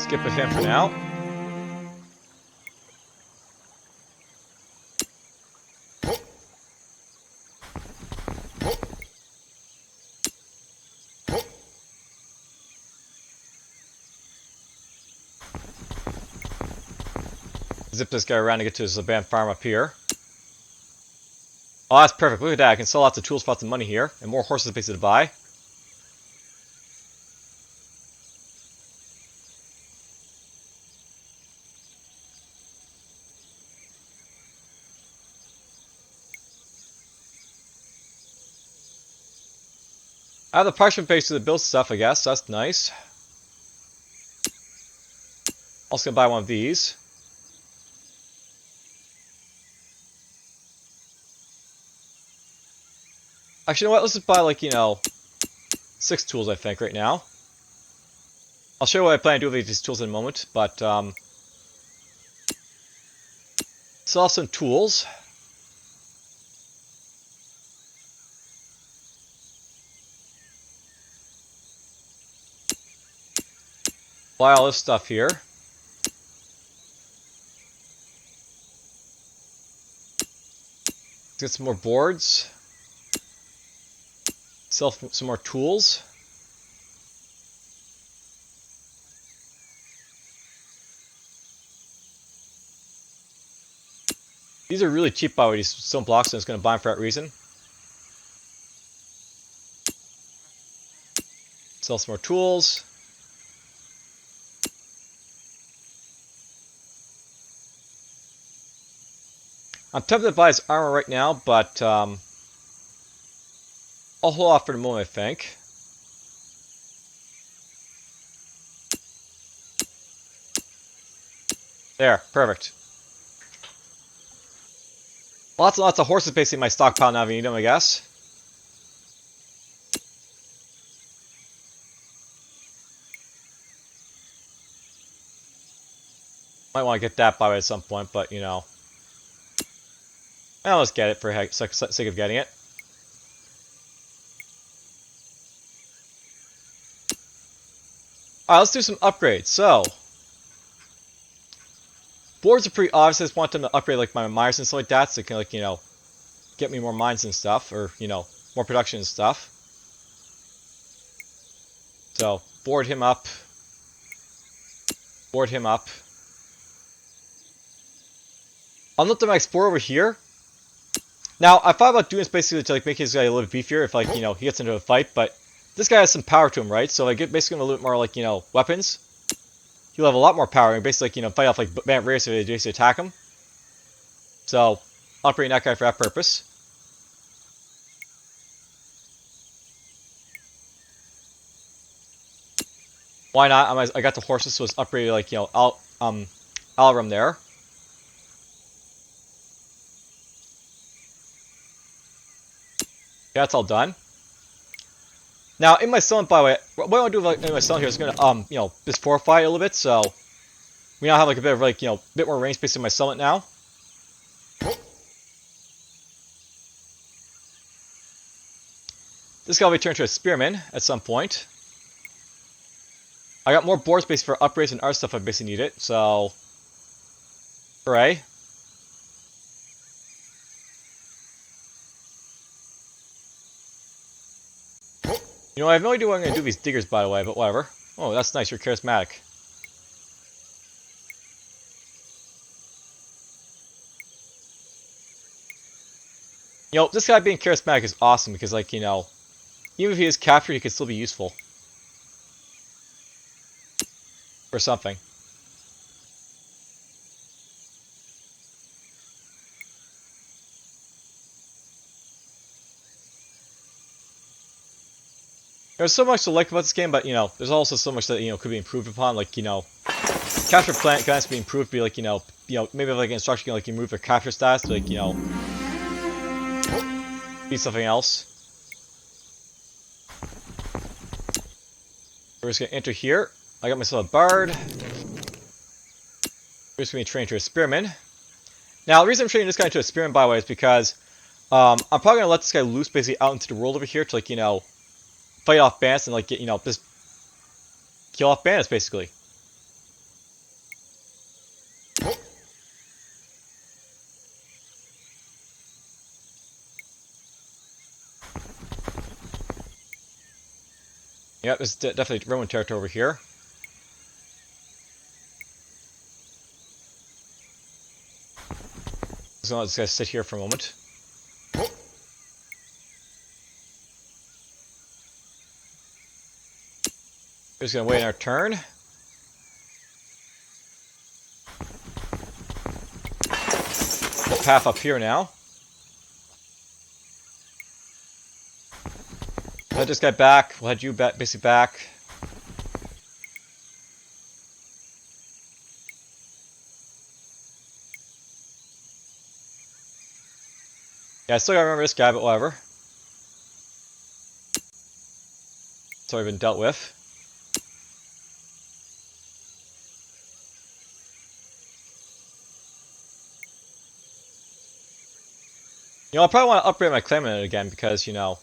Skip with him for now. Zip this guy around to get to his abandoned farm up here. Oh, that's perfect. Look at that. I can sell lots of tools for lots of money here. And more horses basically to buy. I have the parchment base to build stuff, I guess. That's nice. Also gonna buy one of these. Actually, you know what? Let's just buy, like, 6 tools, I think, right now. I'll show you what I plan to do with these tools in a moment, but, sell some tools. Buy all this stuff here. Let's get some more boards. Sell some more tools. These are really cheap, by the way, these stone blocks, and I was going to buy them for that reason. Sell some more tools. I'm tempted to buy his armor right now, but I'll hold off for the moment, I think. There, perfect. Lots and lots of horses basically in my stockpile now if you need them, I guess. Might want to get that by the way at some point, but I'll just get it for sake of getting it. Alright, let's do some upgrades. So, boards are pretty obvious. I just want them to upgrade like my miners and stuff like that, so they can get me more mines and stuff, or more production and stuff. So, board him up. Board him up. I'll let them explore over here. Now, I thought about doing this basically to make his guy a little bit beefier if he gets into a fight, but this guy has some power to him, right? So I get basically a little bit more weapons. He'll have a lot more power and basically fight off bandit raiders if they basically attack him. So upgrading that guy for that purpose. Why not? I got the horses, so it's upgraded Alram there. Yeah, that's all done. Now, in my settlement, by the way, what I want to do in my settlement here is going to, just fortify it a little bit, so we now have a bit of, bit more range space in my settlement now. This guy will be turned into a spearman at some point. I got more board space for upgrades and other stuff I basically need it, so hooray. I have no idea what I'm going to do with these diggers, by the way, but whatever. Oh, that's nice. You're charismatic. This guy being charismatic is awesome because, even if he is captured, he can still be useful. For something. There's so much to like about this game, but there's also so much that could be improved upon. Capture plant can be improved. Be maybe an instruction can improve their capture stats to be something else. We're just gonna enter here. I got myself a bard. We're just gonna be trained to a spearman. Now, the reason I'm training this guy into a spearman, by the way, is because I'm probably gonna let this guy loose basically out into the world over here to fight off bandits and just kill off bandits basically. Yep, it's definitely Roman territory over here. Just gonna let this guy sit here for a moment. We're just gonna wait our turn. Path up here now. Let this guy back. We'll head you back, basically back. Yeah, I still gotta remember this guy, but whatever. It's already been dealt with. You know, I probably want to upgrade my claimant again because, you know,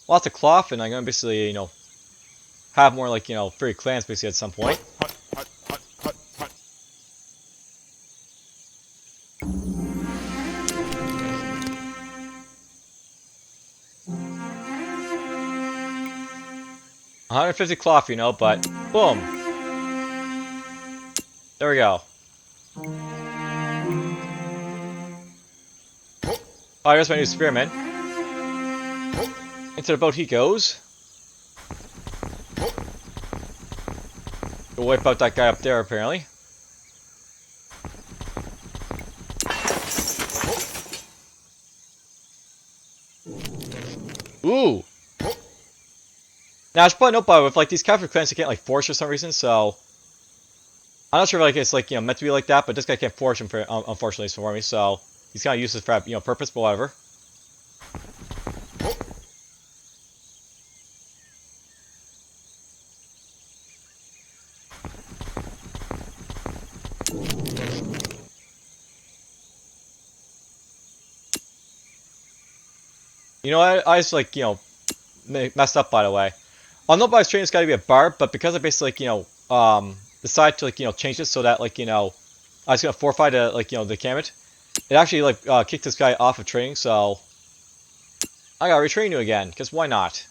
lots of cloth, and I'm going to basically, you know, have more, like, you know, free clans basically at some point. $150 cloth, you know, but boom. There we go. Oh, here's my new spearman. Into the boat he goes. We'll wipe out that guy up there, apparently. Ooh! Now, I should probably note, by the way, with, like, these captured clans, they can't, like, force for some reason, so... I'm not sure if, like, it's, like, you know, meant to be like that, but this guy can't force him, for, unfortunately, for me, so... He's kind of useless for, you know, purpose, but whatever. You know, I just, like, you know, messed up, by the way. I know by training it's got to be a barb, but because I basically, like, you know, decided to, like, you know, change it so that, like, you know, I was going to forfeit the, like, you know, the Kamet. It actually, like, kicked this guy off of training, so I gotta retrain you again, because why not?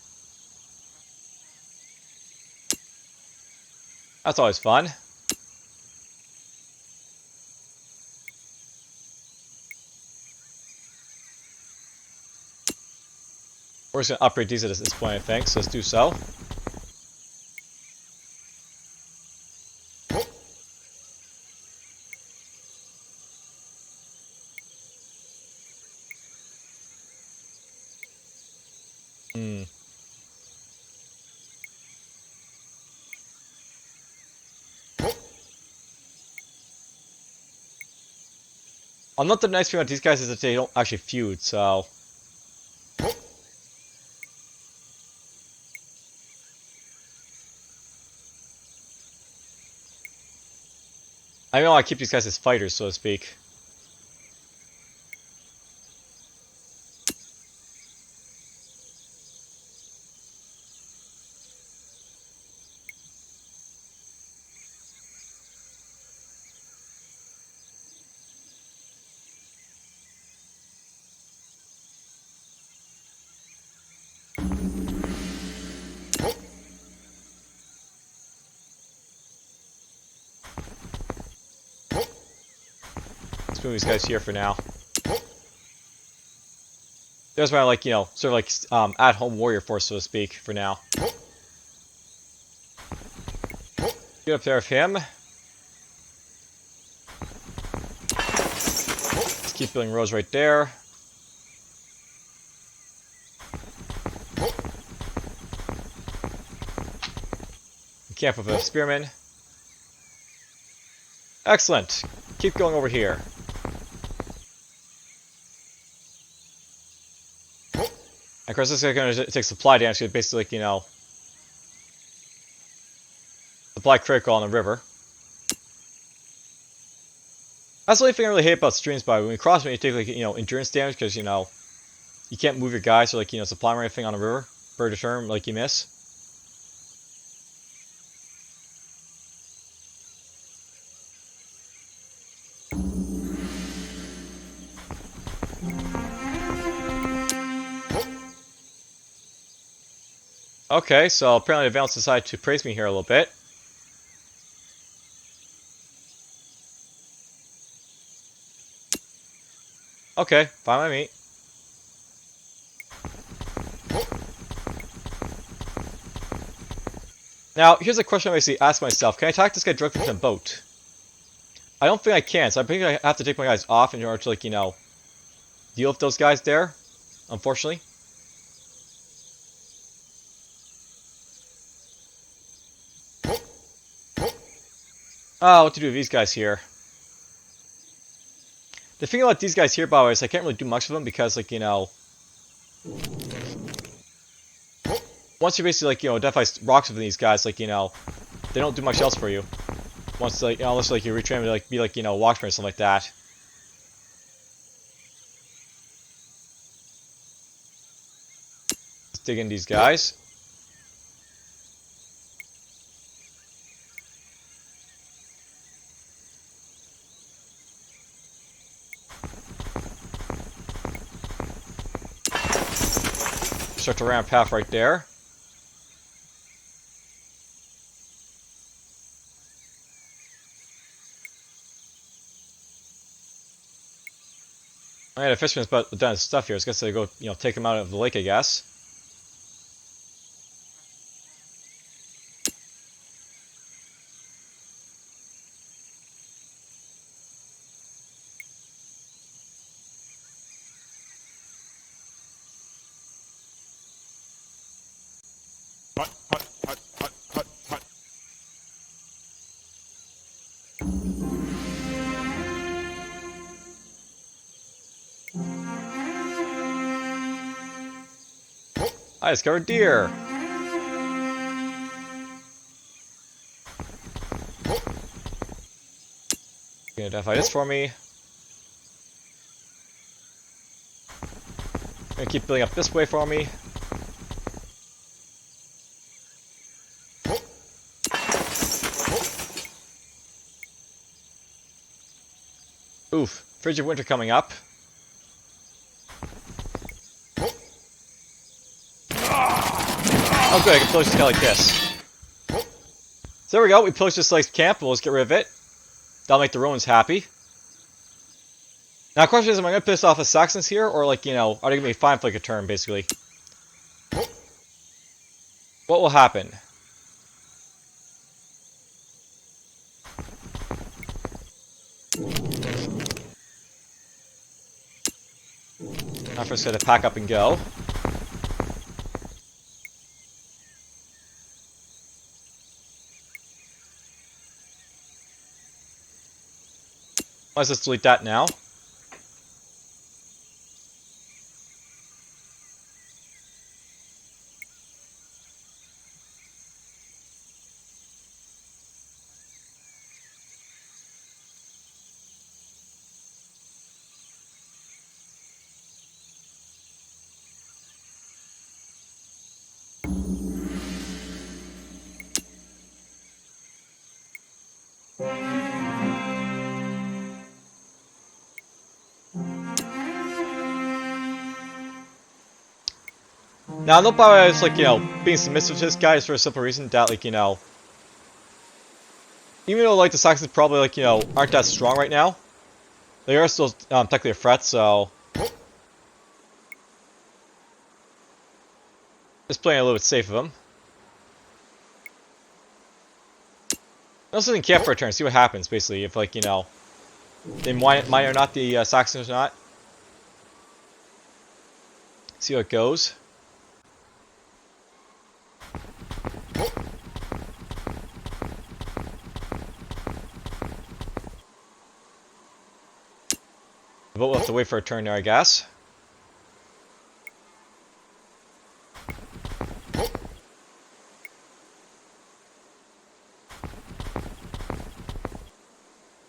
That's always fun. We're just gonna upgrade these at this point, I think, so let's do so. Another nice thing about these guys is that they don't actually feud, so... I know I keep these guys as fighters, so to speak. Let's move these guys here for now. There's my, like, you know, sort of like at-home warrior force, so to speak, for now. Get up there with him. Let's keep building rows right there. Camp with a spearman. Excellent. Keep going over here. And of course, this is going to take supply damage, because basically, like, you know, supply critical on the river. That's the only thing I really hate about streams, by the way. When you cross me, you take, like, you know, endurance damage, because, you know, you can't move your guys or, like, you know, supply or anything on the river. Bird a term, like, you miss. Okay, so apparently the Valence decided to praise me here a little bit. Okay, fine by me. Now, here's a question I basically ask myself. Can I attack this guy directly from the boat? I don't think I can, so I think I have to take my guys off in order to, like, you know, deal with those guys there, unfortunately. Oh, what to do with these guys here? The thing about these guys here, by the way, is I can't really do much with them because, like, you know, once you basically, like, you know, identify rocks with these guys, like, you know, they don't do much else for you. Once, like, you know, unless, like, you retrain them to, like, be, like, you know, watchmen or something like that. Let's dig in these guys. Start to ramp path right there. I had a fisherman's about done his stuff here. I guess I go, you know, take him out of the lake, I guess. I discovered deer. You can identify this for me. Gonna keep building up this way for me. Oof, frigid winter coming up. Oh good, I can pillage this guy like this. So there we go, we pillaged this like camp, and we'll just get rid of it. That'll make the Romans happy. Now the question is, am I going to piss off the Saxons here, or like, you know, are they going to be fine for like a turn, basically? What will happen? I'm first going to pack up and go. Let's just delete that now. Now, I know I was like, you know, being submissive to this guy is for a simple reason that, like, you know, even though, like, the Saxons probably, like, you know, aren't that strong right now, they are still technically a threat, so just playing a little bit safe of them. I also think camp for a turn, see what happens, basically, if, like, you know, they might or not the Saxons or not. See how it goes. The boat will have to wait for a turn there, I guess.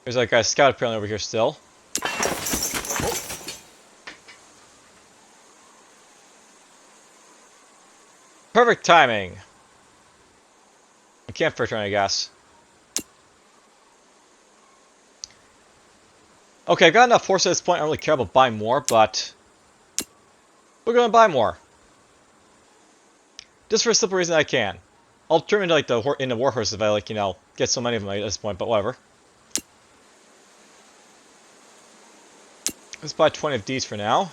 There's like a scout apparently over here still. Perfect timing. I can't for a turn, I guess. Okay, I've got enough force at this point. I don't really care about buying more, but we're going to buy more. Just for a simple reason I can. I'll turn into like into warhorse if I like, you know, get so many of them at this point, but whatever. Let's buy 20 of these for now.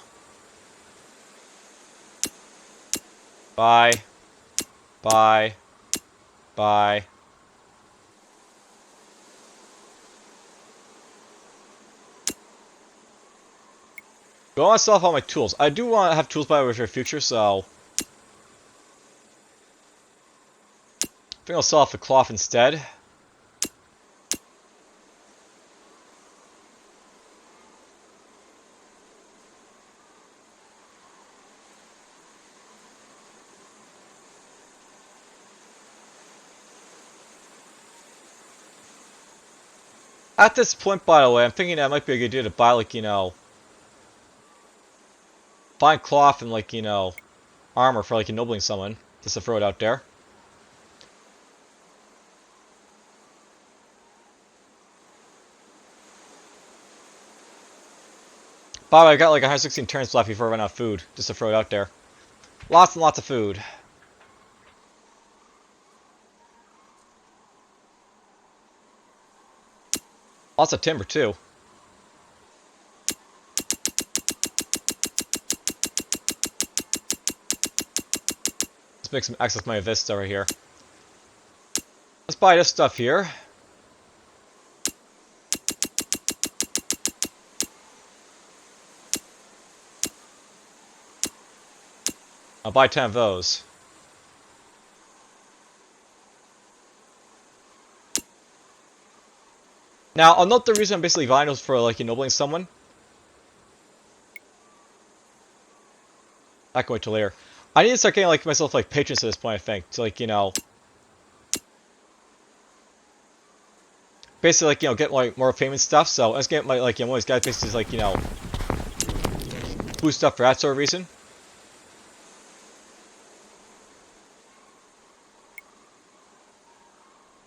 Buy. Buy. Buy. Do I want to sell off all my tools? I do want to have tools by the way for the future, so I think I'll sell off the cloth instead. At this point, by the way, I'm thinking that might be a good idea to buy, like, you know, find cloth and, like, you know, armor for, like, ennobling someone, just to throw it out there. By the way, I got like 116 turns left before I run out of food, just to throw it out there. Lots and lots of food. Lots of timber, too. Let's make some excess money of this stuff right here. Let's buy this stuff here. I'll buy 10 of those. Now, I'll note the reason I'm basically buying those for, like, ennobling someone. I can wait till later. I need to start getting, like, myself, like, patrons at this point, I think. To, like, you know... basically, like, you know, get, like, more fame and stuff. So, let's get, my, like, you know, one of these guys basically, like, you know... boost stuff for that sort of reason.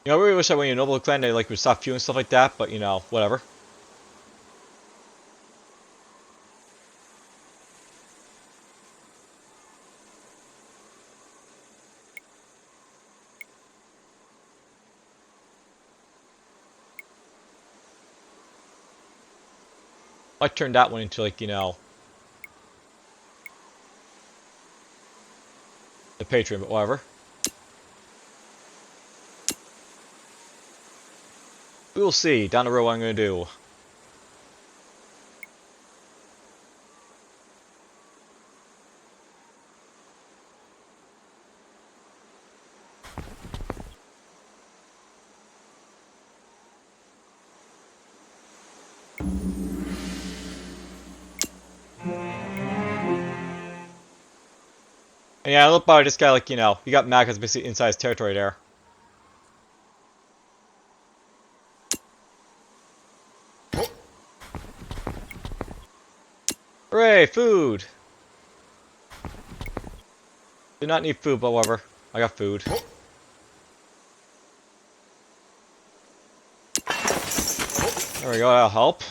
You know, I really wish that when you ennoble a clan, they, like, would stop few and stuff like that. But, you know, whatever. I turned that one into, like, you know, the Patreon, but whatever. We will see down the road what I'm going to do. And yeah, I look by this guy like, you know, he got mad because basically inside his territory there. Hooray, food! Do not need food, but whatever. I got food. There we go, that'll help.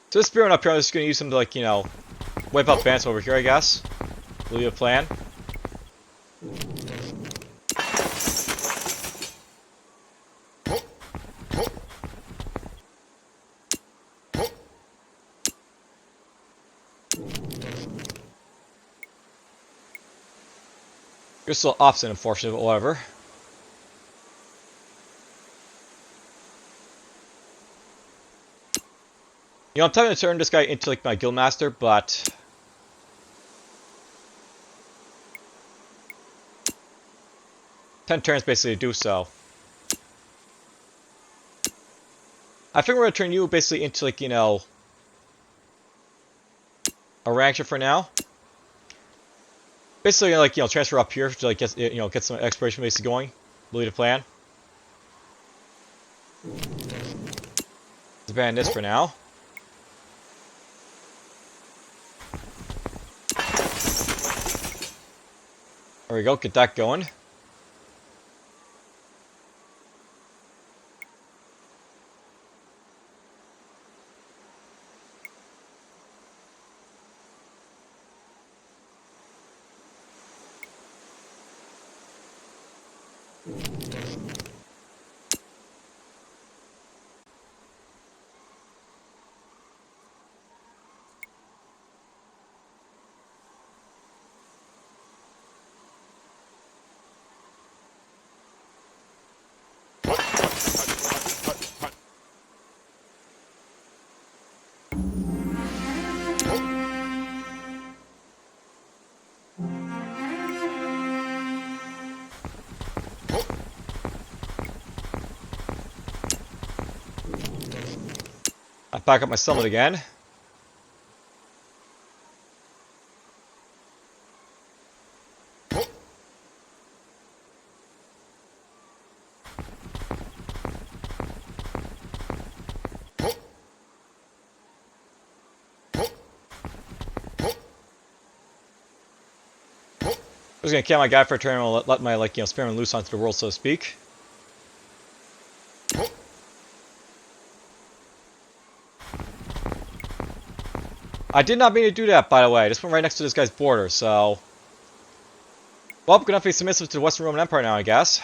So this spearman up here, I'm just going to use him to, like, you know, wipe out bandits over here, I guess. Will you a plan? You're still opposite, unfortunately, but whatever. You know, I'm tempted to turn this guy into, like, my guildmaster, but... 10 turns basically to do so. I think we're going to turn you basically into, like, you know... a rancher for now. Basically, like, you know, transfer up here to, like, get, you know, get some exploration basically going. Believe the plan. Let's ban this for now. There we go, get that going. I back up my summit again. I'm just gonna camp my guy for a turn and let my spearman loose onto the world, so to speak. I did not mean to do that, by the way. I just went right next to this guy's border, so... Well, I'm gonna have to be submissive to the Western Roman Empire now, I guess.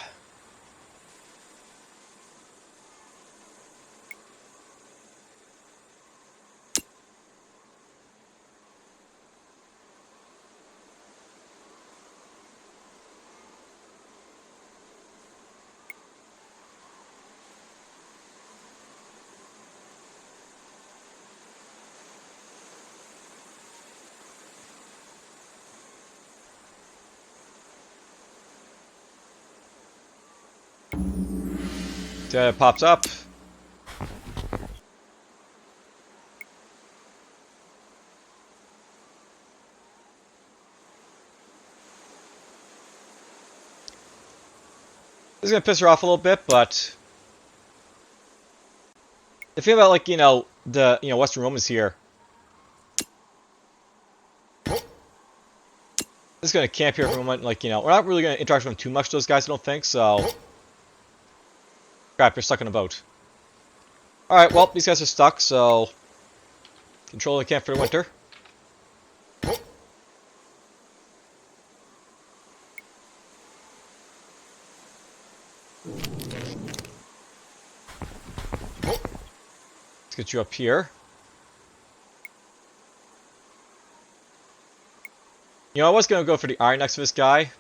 It pops up. This is gonna piss her off a little bit, but the thing about the Western Romans here, this is gonna camp here for a moment. We're not really gonna interact with them too much. Those guys, I don't think so. Crap, you're stuck in a boat. Alright, well, these guys are stuck, so... Control the camp for the winter. Let's get you up here. I was going to go for the iron next to this guy.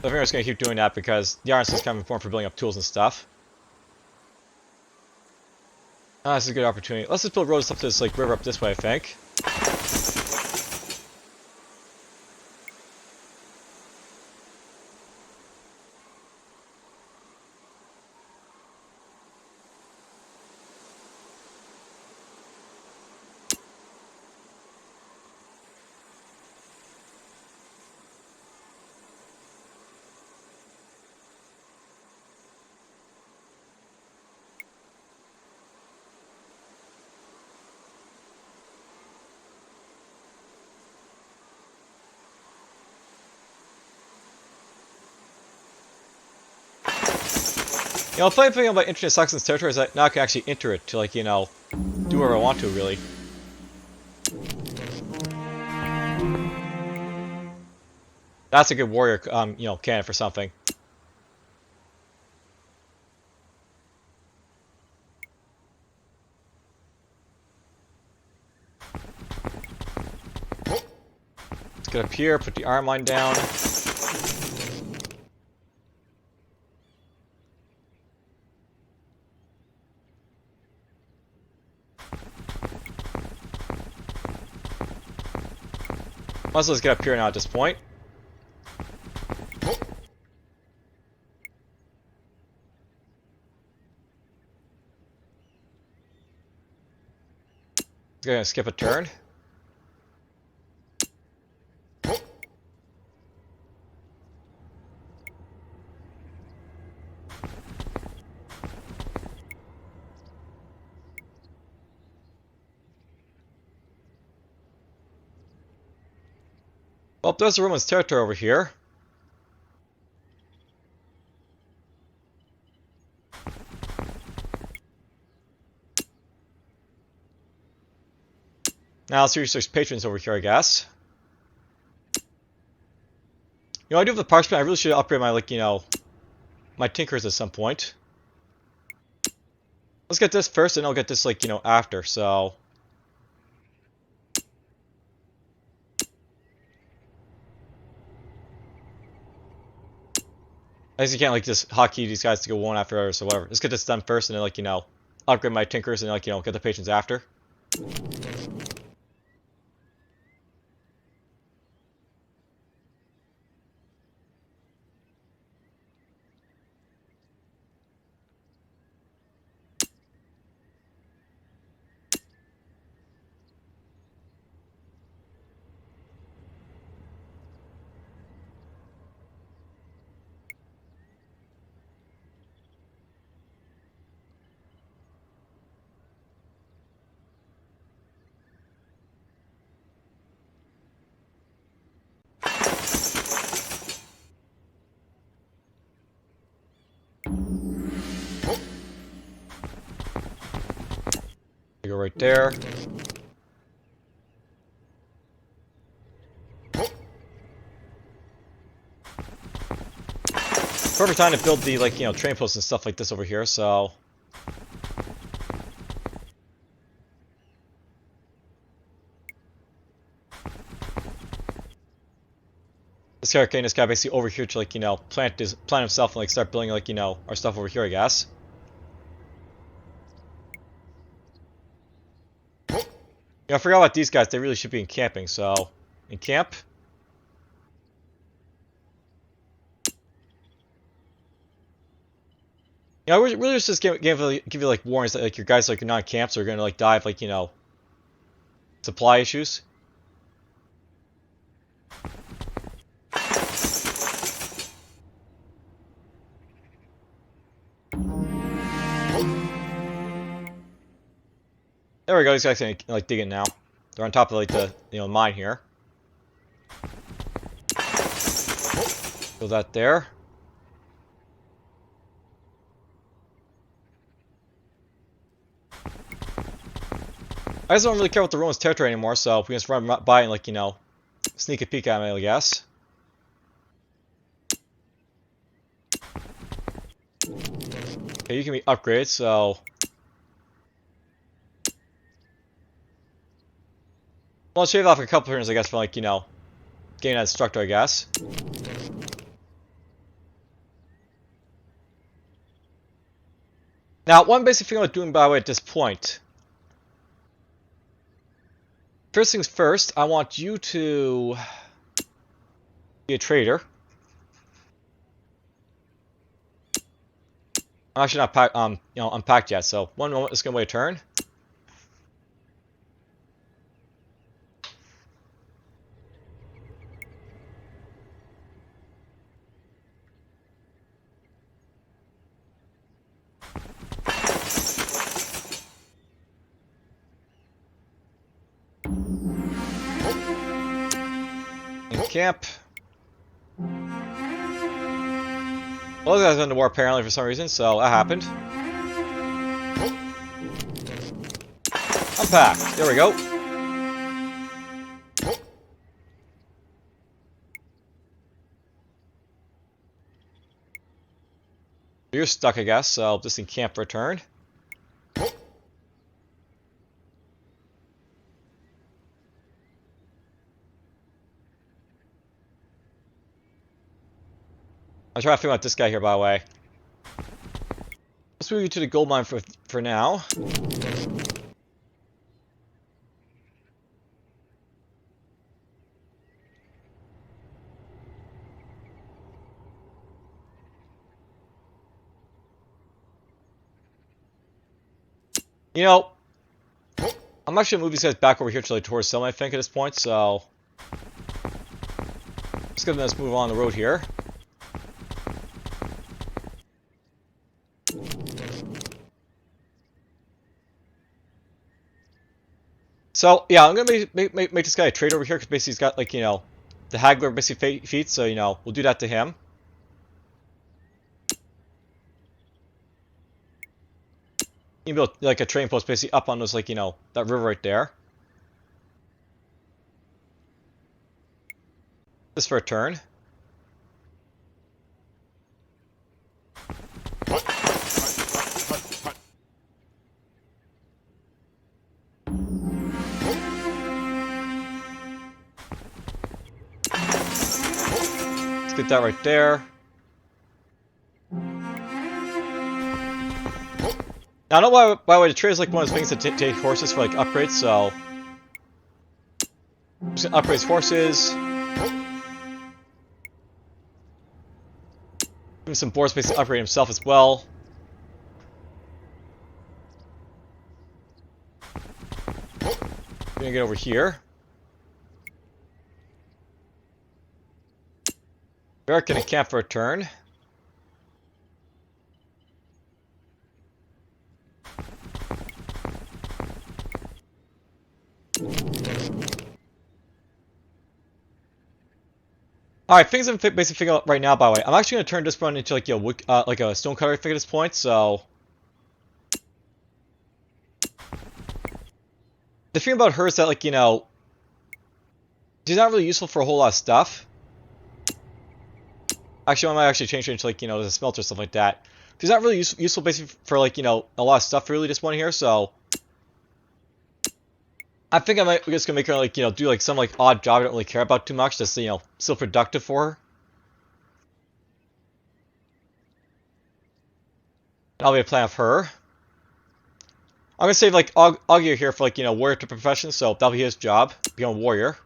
I think I'm just going to keep doing that because the iron is kind of important for building up tools and stuff. This is a good opportunity. Let's just build roads up to this river up this way, I think. The funny thing about entering Saxon's territory is that now I can actually enter it to, do whatever I want to, really. That's a good warrior, cannon for something. Let's get up here, put the iron mine down. Might as well just get up here now at this point. Gonna skip a turn. Well, there's the Romans' territory over here. Now let's research patrons over here, I guess. You know, I do have the parchment. I really should upgrade my, like, you know, my tinkers at some point. Let's get this first, and I'll get this, like, you know, after, so... I guess you can't, like, just hotkey these guys to go one after others or whatever. Let's get this done first, and then, like, you know, upgrade my tinkers, and, like, you know, get the patrons after. Go right there. Perfect time to build the, like, you know, train posts and stuff like this over here, so... This guy, this guy basically over here to, like, you know, plant himself and, like, start building, like, you know, our stuff over here, I guess. Yeah, I forgot about these guys. They really should be in camping, so... In camp. Yeah, I really just give you, like, warnings that, like, your guys, like, are not in camps are gonna, like, die of, like, you know... supply issues. There we go, these guys can, like, dig it now. They're on top of, like, the, you know, mine here. Build that there. I just don't really care about the Romans' territory anymore, so we can just run by and, like, you know, sneak a peek at them, I guess. Okay, you can be upgraded, so... Well, I'll shave off a couple turns, I guess, for, like, you know, getting that instructor, I guess. Now, one basic thing I'm doing, by the way, at this point. First things first, I want you to be a trader. I'm actually not packed, you know, unpacked yet, so one moment, it's gonna wait a turn. In camp. Well, those guys went to war apparently for some reason, so that happened. Unpacked. There we go. You're stuck, I guess, so just in camp for a turn. I'm trying to figure out this guy here, by the way. Let's move you to the gold mine for now. You know, I'm actually gonna move these guys back over here to, like, towards Selma, I think, at this point, so... Let's go ahead and move on the road here. So, yeah, I'm gonna make this guy a trader over here, because basically he's got, like, you know, the haggler basically feats, so, you know, we'll do that to him. You can build, like, a trading post basically up on those, like, you know, that river right there. Just for a turn. Let's get that right there. Now, I don't know why the trade is like one of those things that take horses for like upgrades, so I'm just gonna upgrade his horses. Give him some board space to upgrade himself as well. We're gonna get over here. Barrack gonna camp for a turn. Alright, things I'm basically figuring out right now, by the way. I'm actually going to turn this run into like, wood, like a stone cutter, I think, at this point, so... The thing about her is that, like, you know... She's not really useful for a whole lot of stuff. Actually, I might actually change her into, like, you know, the smelter, stuff like that. She's not really useful, basically, for, like, you know, a lot of stuff, really, this one here, so... I think I might just gonna make her, like, you know, do, like, some, like, odd job I don't really care about too much, that's, you know, still productive for her. That'll be a plan of her. I'm gonna save, like, Augie here for, like, you know, warrior to profession, so that'll be his job, become a warrior.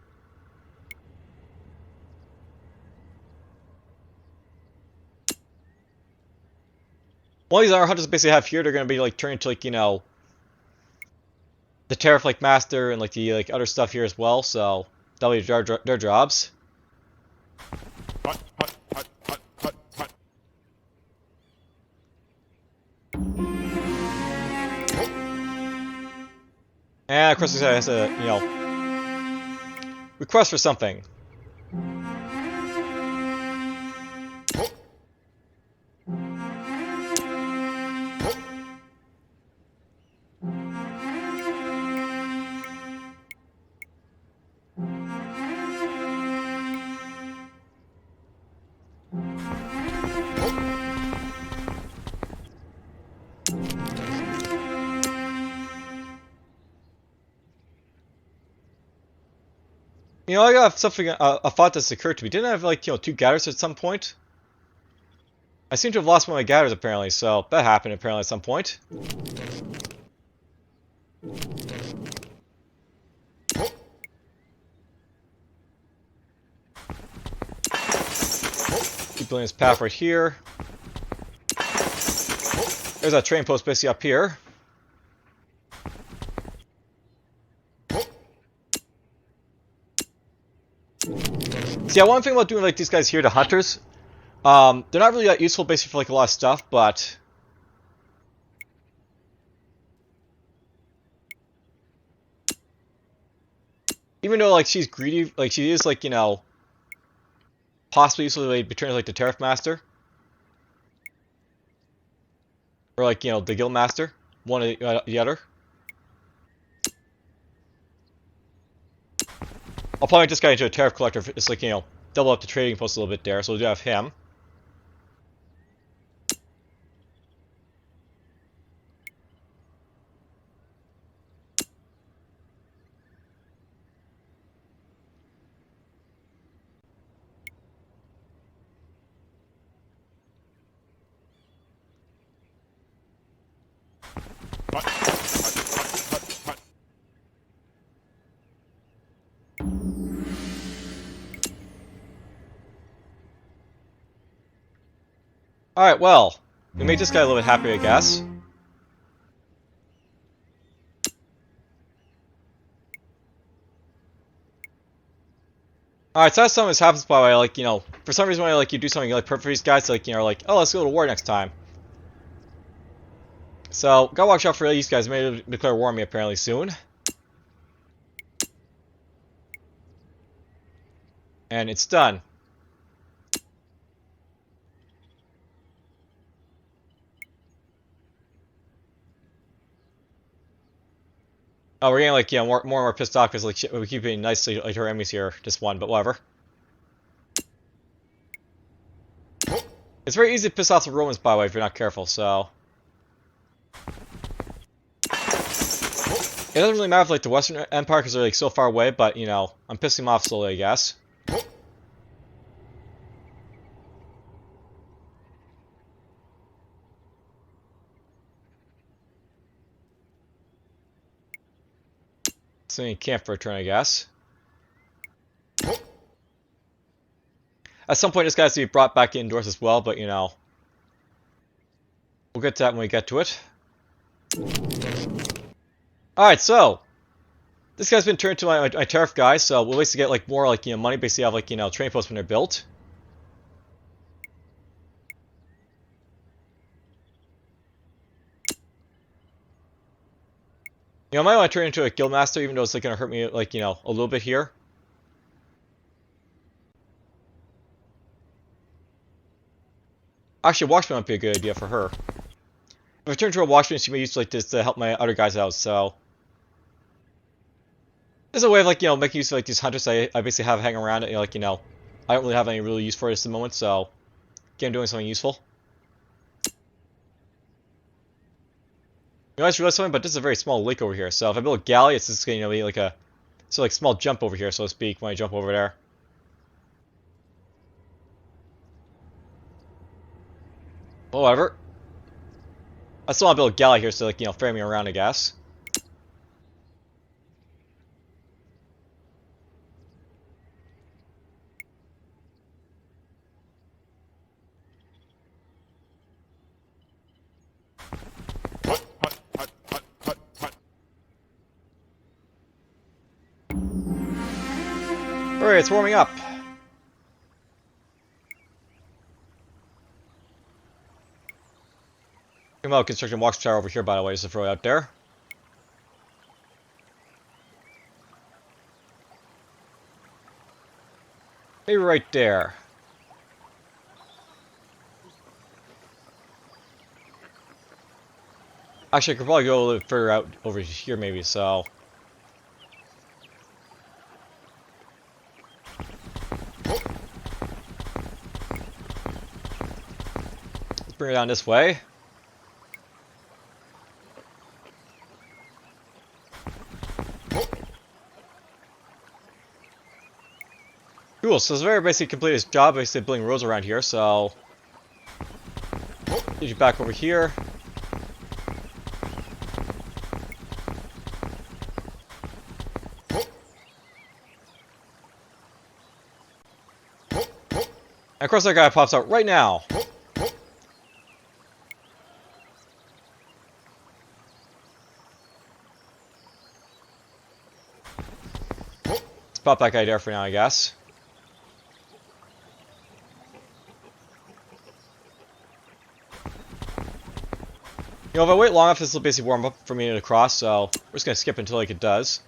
One of these other hunters basically have here, they're gonna be, like, turned into, like, you know, the Tariff like Master and like the like other stuff here as well, so that'll be their jobs. And of course this guy has to, you know, request for something. You know, I got something, a thought that's occurred to me. Didn't I have, like, you know, 2 gathers at some point? I seem to have lost one of my gathers, apparently, so that happened, apparently, at some point. Keep building this path right here. There's that train post basically up here. See, yeah, one thing about doing like these guys here, the hunters, they're not really that useful basically for like a lot of stuff, but even though like she's greedy, like she is like, you know, possibly useful to be turned like the Tariff Master. Or like, you know, the Guild Master, one or the other. I'll probably make this guy into a Tariff Collector. It's like, you know, double up the trading post a little bit there, so we'll do have him. Alright, well, we made this guy a little bit happier, I guess. Alright, so that's something that happens by the way, like, you know, for some reason when like you do something like perfect for these guys, like, you know, like, oh, let's go to war next time. So, gotta watch out for these guys. They may declare war on me apparently soon. And it's done. Oh, we're getting like, yeah, more and more pissed off because like we keep being nice to like, our enemies here. Just one, but whatever. It's very easy to piss off the Romans, by the way, if you're not careful, so... It doesn't really matter if, like, the Western Empire, because they're, like, so far away, but, you know, I'm pissing them off slowly, I guess. So you camp for a turn, I guess. At some point, this guy has to be brought back indoors as well, but, you know... We'll get to that when we get to it. Alright, so... This guy's been turned to my tariff guy, so we'll basically get, like, more, like, you know, money, basically have, like, you know, training posts when they're built. You know, I might want to turn into a guildmaster, even though it's, like, gonna hurt me, like, you know, a little bit here. Actually, a watchman might be a good idea for her. If I turn into a watchman, she may use like this to help my other guys out, so... There's a way of, like, you know, making use of, like, these hunters I basically have hanging around, you know, like, you know... I don't really have any real use for this at the moment, so... Get him doing something useful. You know, I just realized something, but this is a very small lake over here, so if I build a galley, it's just gonna, you know, be like a... So, like, small jump over here, so to speak, when I jump over there. Whatever. I still want to build a galley here, so, like, you know, ferry me around, I guess. Alright, it's warming up. Come out, construction watch tower over here, by the way, just to throw it out there. Maybe right there. Actually, I could probably go a little further out over here, maybe, so... Let's bring it down this way. Cool, so Zavera basically completed his job, basically building roads around here, so... Get you back over here. And of course that guy pops out right now. Let's pop that guy there for now, I guess. You know, if I wait long enough, this will basically warm up for me to cross, so we're just gonna skip until like it does.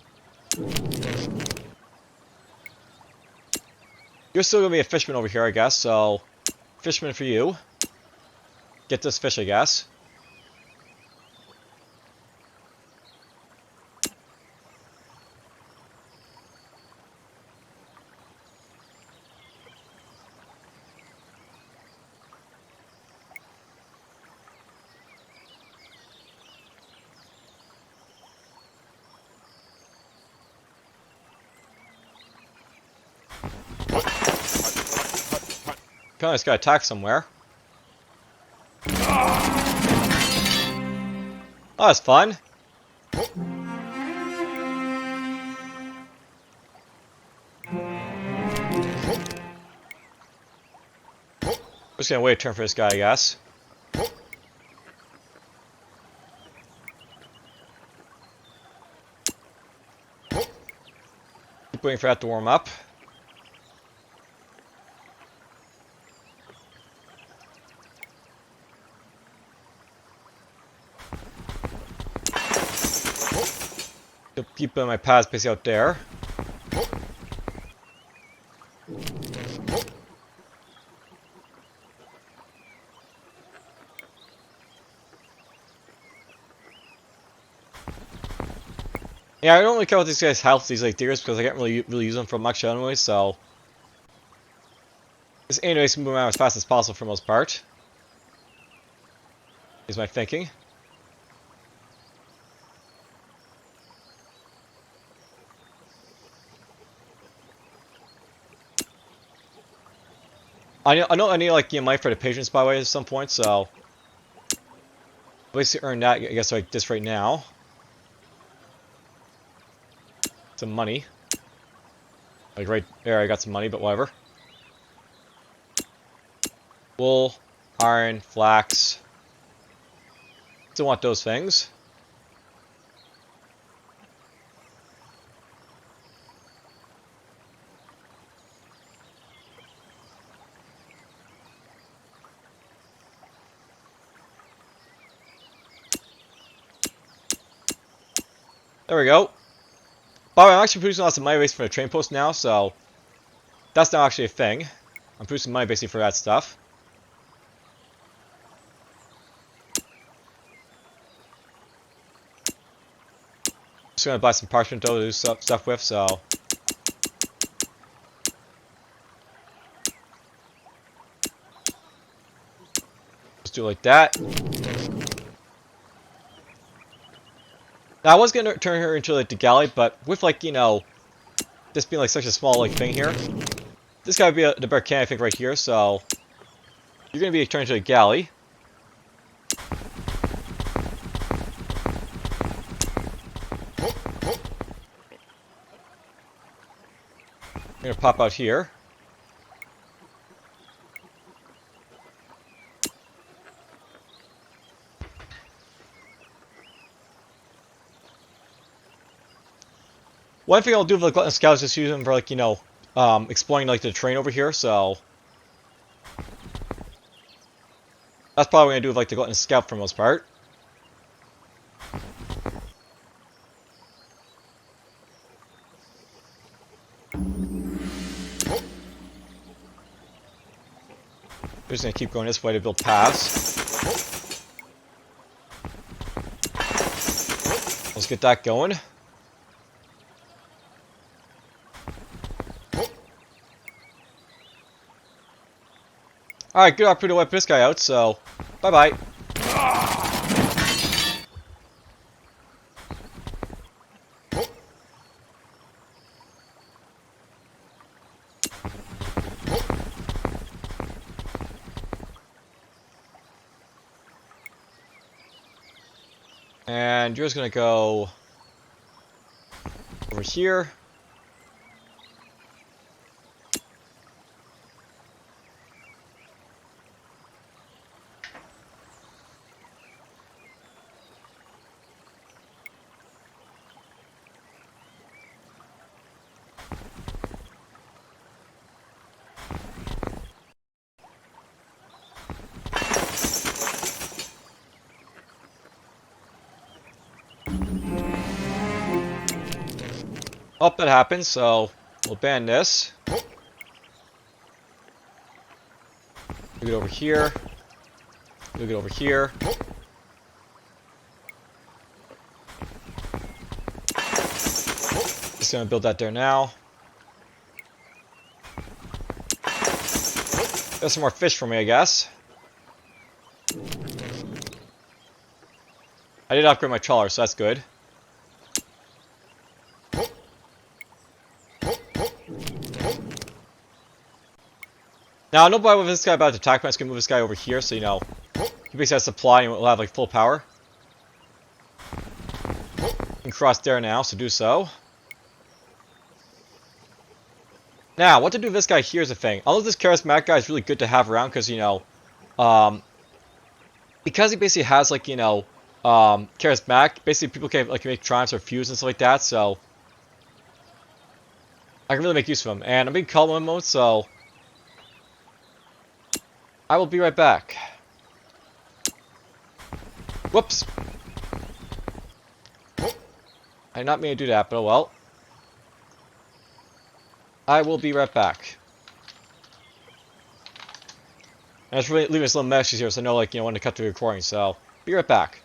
You're still gonna be a fisherman over here, I guess, so fisherman for you. Get this fish, I guess. Kinda just got attacked somewhere. Oh, that's fun. We're just gonna wait a turn for this guy, I guess. Keep waiting for that to warm up. Keep my paths basically out there. Yeah, I don't really care what these guys' health, these like deers, because I can't really use them for much anyway, so... This anime makes me move around as fast as possible for the most part. Is my thinking. I know I need like money for the patience by the way at some point, so basically earn that I guess like this right now. Some money. Like right there I got some money, but whatever. Wool, iron, flax. Still want those things. There we go. By the way, I'm actually producing lots of money based for the train post now, so that's not actually a thing. I'm producing money basically for that stuff. Just gonna buy some parchment though to do stuff with, so. Let's do it like that. Now, I was gonna turn her into like the galley, but with like, this being like such a small like thing here, this guy would be the better candidate I think right here, so you're gonna be turned into a galley. You're gonna pop out here. One thing I'll do with the Glutton Scouts is just use them for like, exploring like the terrain over here, so that's probably what I'm gonna do with like the Glutton Scout for the most part. We're just gonna keep going this way to build paths. Let's get that going. Alright, good opportunity to wipe this guy out, so bye-bye. And you're just gonna go over here. Oh, that happens, so we'll ban this. Move it over here. Move it over here. Just gonna build that there now. Got some more fish for me, I guess. I did upgrade my trawler, so that's good. Now, I know by with this guy about to attack, but I'm just gonna move this guy over here, so he basically has supply and we'll have like full power. You can cross there now, so do so. Now, what to do with this guy here is the thing. Although this charismatic guy is really good to have around, because because he basically has like charismatic, basically people can like make triumphs or fuse and stuff like that, so I can really make use of him. And I'm in calm mode, so I will be right back. Whoops. I did not mean to do that, but oh well. I will be right back. And I just really leaving this little message here so I know when to cut the recording, so be right back.